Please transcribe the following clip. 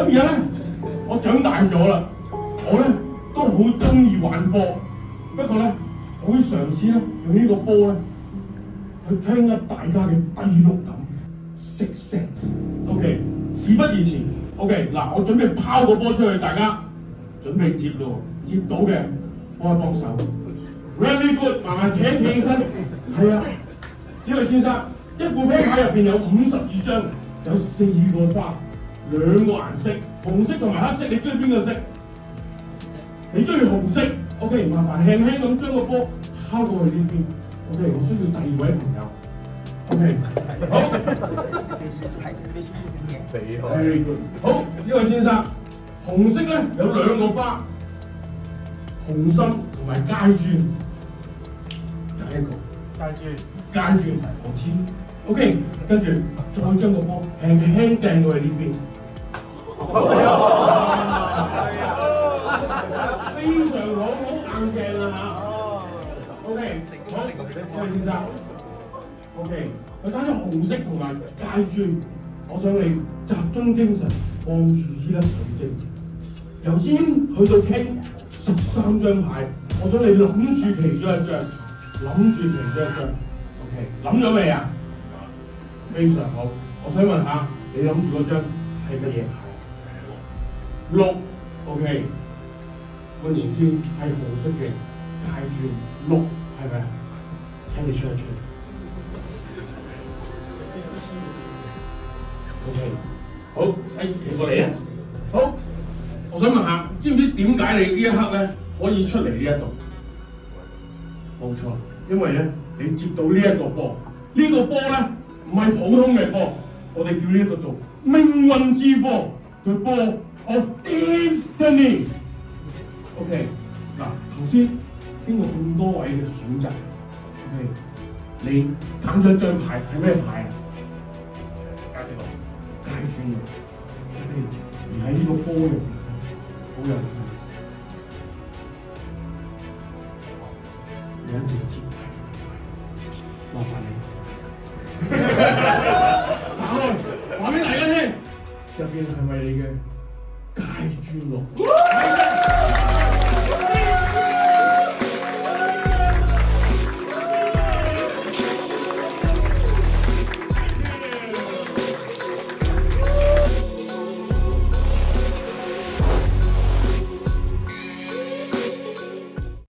而家咧，我長大咗啦，我咧都好中意玩波，不過咧，我會嘗試咧用呢個波咧去聽一大家嘅第六感 ，sixth sense。OK， 事不宜遲。OK， 嗱，我準備拋個波出去，大家準備接咯，接到嘅幫一幫手。Very good， 慢慢企起身。係啊，呢位先生，一副啤牌入邊有52張，有4個花，2個顏色，紅色同埋黑色，你中意邊個色？你中意紅色 ？OK， 麻煩輕輕咁將個波拋過去呢邊。OK， 我需要第二位朋友。OK， 好。Very good。好，呢位先生，紅色咧有2個花，紅心同埋階磚。第一個階磚係我知。OK， 跟住再將個波輕輕掟過去呢邊。非常好，好硬淨啦嚇。OK， 好，呢位先生。OK， 佢揀咗紅色同埋階磚，我想你集中精神望住呢粒水晶，由煙去到傾13張牌，我想你諗住其中一張，諗住其中一張。OK， 諗咗未啊？非常好，我想問下你諗住嗰張係乜嘢牌？6 OK， 換言之係紅色嘅階磚6係咪啊？請你出一出。OK， 好，企過嚟啊！好，我想問下，知唔知點解你呢一刻咧可以出嚟呢一度？冇錯，因為咧你接到呢一個波，呢個波咧唔係普通嘅波，我哋叫呢一個做命運之波 ，the ball of destiny。OK， 嗱，頭先經過咁多位嘅選擇 ，OK， 你揀咗一張牌係咩牌啊？階磚啊 ，OK， 而喺呢個波入邊，好有趣。兩隻接牌，麻煩你。打開，話俾大家聽，入邊係咪你嘅階磚咯？